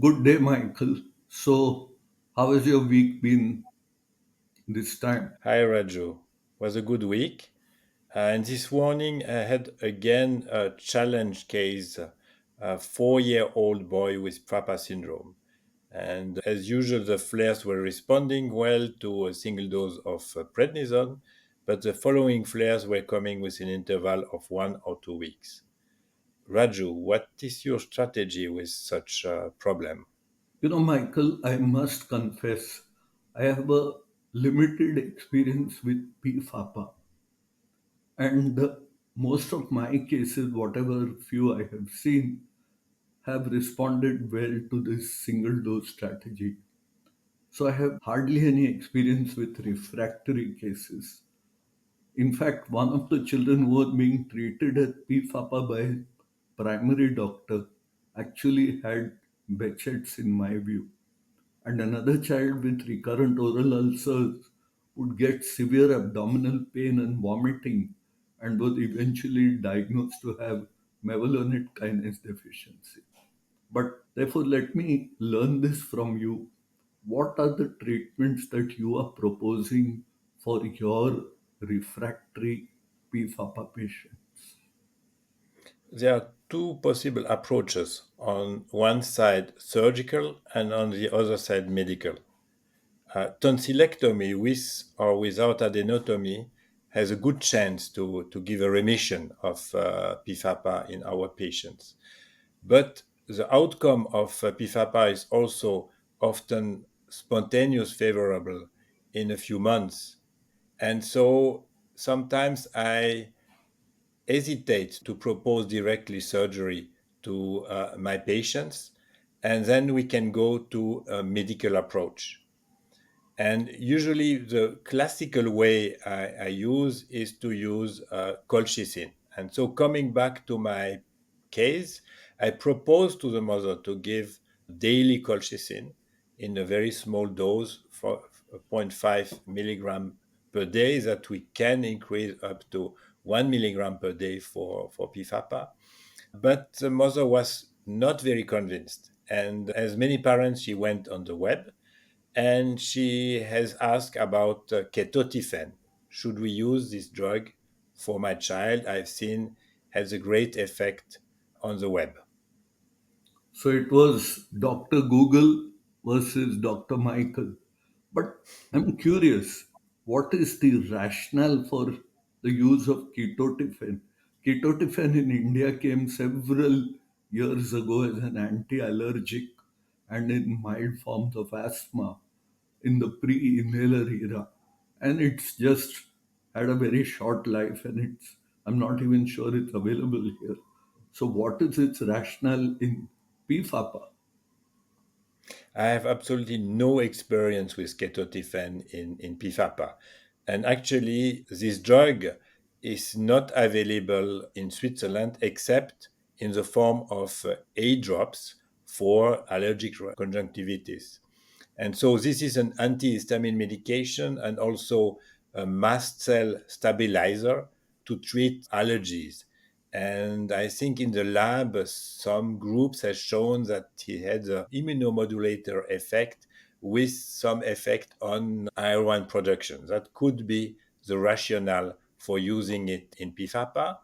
Good day, Michael. So, how has your week been this time? Hi Raju. Was a good week. And this morning I had again a challenge case, a 4-year-old boy with PFAPA syndrome. And as usual, the flares were responding well to a single dose of prednisone, but the following flares were coming with an interval of 1 or 2 weeks. Raju, what is your strategy with such a problem? Michael, I must confess, I have a limited experience with PFAPA, and most of my cases, whatever few I have seen, have responded well to this single dose strategy. So, I have hardly any experience with refractory cases. In fact, one of the children who was being treated at PFAPA by primary doctor actually had Behcet's in my view. And another child with recurrent oral ulcers would get severe abdominal pain and vomiting and was eventually diagnosed to have mevalonate kinase deficiency. But therefore, let me learn this from you. What are the treatments that you are proposing for your refractory PFAPA patient? There are two possible approaches. On one side, surgical, and on the other side, medical. Tonsillectomy with or without adenotomy has a good chance to give a remission of PFAPA in our patients. But the outcome of PFAPA is also often spontaneous favorable in a few months. And so sometimes I hesitate to propose directly surgery to my patients, and then we can go to a medical approach. And usually, the classical way I use is to use colchicine. And so, coming back to my case, I propose to the mother to give daily colchicine in a very small dose for zero point 0.5 milligram per day that we can increase up to 1 milligram per day for PFAPA. But the mother was not very convinced. And as many parents, she went on the web and she has asked about ketotifen. Should we use this drug for my child? I've seen has a great effect on the web. So it was Dr. Google versus Dr. Michael. But I'm curious, what is the rationale for the use of ketotifen? Ketotifen in India came several years ago as an anti allergic and in mild forms of asthma in the pre inhaler era. And it's just had a very short life, and I'm not even sure it's available here. So, what is its rationale in PFAPA? I have absolutely no experience with ketotifen in PFAPA. And actually, this drug is not available in Switzerland except in the form of eye drops for allergic conjunctivitis. And so this is an antihistamine medication and also a mast cell stabilizer to treat allergies. And I think in the lab, some groups have shown that it had an immunomodulator effect with some effect on IL-1 production. That could be the rationale for using it in PFAPA.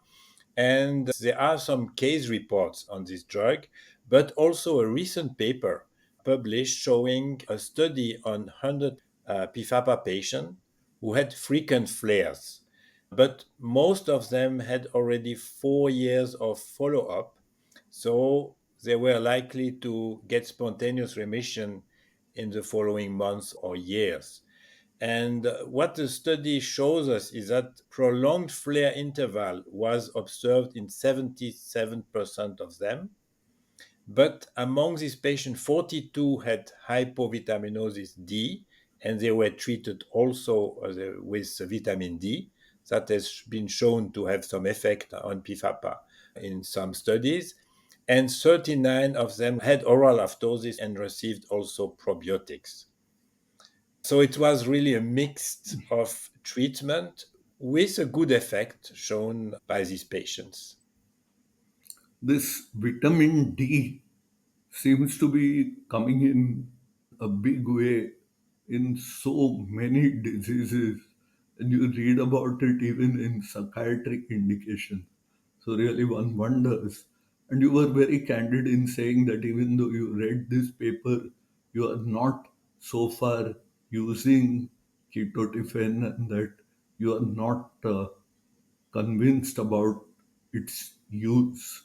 And there are some case reports on this drug, but also a recent paper published showing a study on 100 PFAPA patients who had frequent flares. But most of them had already 4 years of follow up, so they were likely to get spontaneous remission in the following months or years. And what the study shows us is that prolonged flare interval was observed in 77% of them. But among these patients, 42 had hypovitaminosis D, and they were treated also with vitamin D. That has been shown to have some effect on PFAPA in some studies. And 39 of them had oral aphthosis and received also probiotics. So it was really a mix of treatment with a good effect shown by these patients. This vitamin D seems to be coming in a big way in so many diseases, and you read about it even in psychiatric indications. So, really, one wonders. And you were very candid in saying that even though you read this paper, you are not so far using ketotifen and that you are not convinced about its use.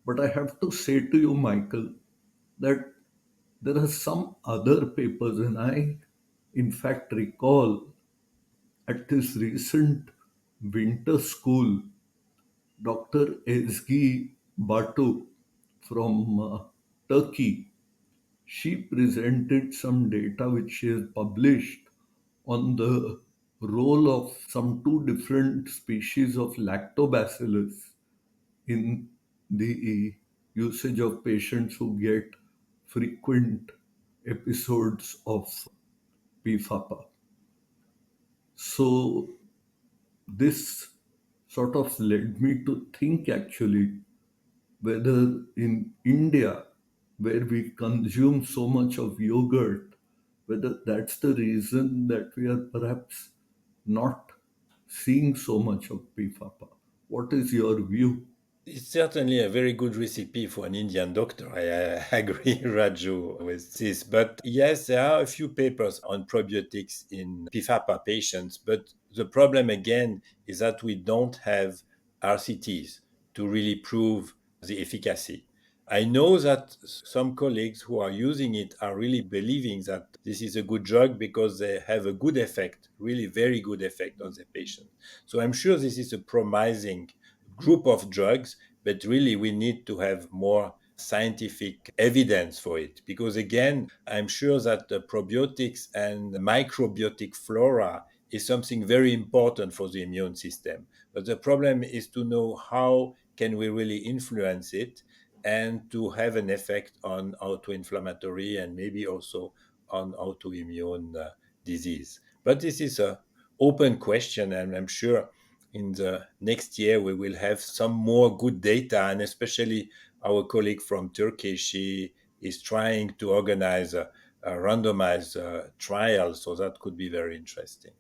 But I have to say to you, Michael, that there are some other papers, and I, in fact, recall at this recent winter school, Dr. Ezgi Batu from Turkey, she presented some data which she has published on the role of some two different species of lactobacillus in the usage of patients who get frequent episodes of PFAPA. So, this sort of led me to think actually whether in India, where we consume so much of yogurt, whether that's the reason that we are perhaps not seeing so much of PFAPA. What is your view? It's certainly a very good recipe for an Indian doctor. I agree, Raju, with this. But yes, there are a few papers on probiotics in PFAPA patients. But the problem again is that we don't have RCTs to really prove the efficacy. I know that some colleagues who are using it are really believing that this is a good drug because they have a good effect, really very good effect on the patient. So I'm sure this is a promising group of drugs, but really we need to have more scientific evidence for it. Because again, I'm sure that the probiotics and microbiotic flora is something very important for the immune system. But the problem is to know how can we really influence it and to have an effect on auto-inflammatory and maybe also on autoimmune disease. But this is a open question, and I'm sure in the next year we will have some more good data, and especially our colleague from Turkey, she is trying to organize a randomized trial, so that could be very interesting.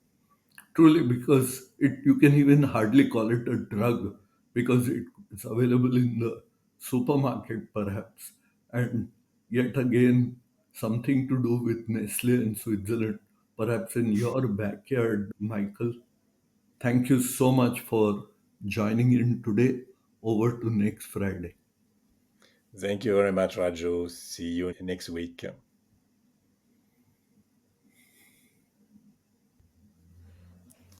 Truly, because you can even hardly call it a drug because it's available in the supermarket, perhaps. And yet again, something to do with Nestle and Switzerland, perhaps in your backyard, Michael. Thank you so much for joining in today. Over to next Friday. Thank you very much, Raju. See you next week.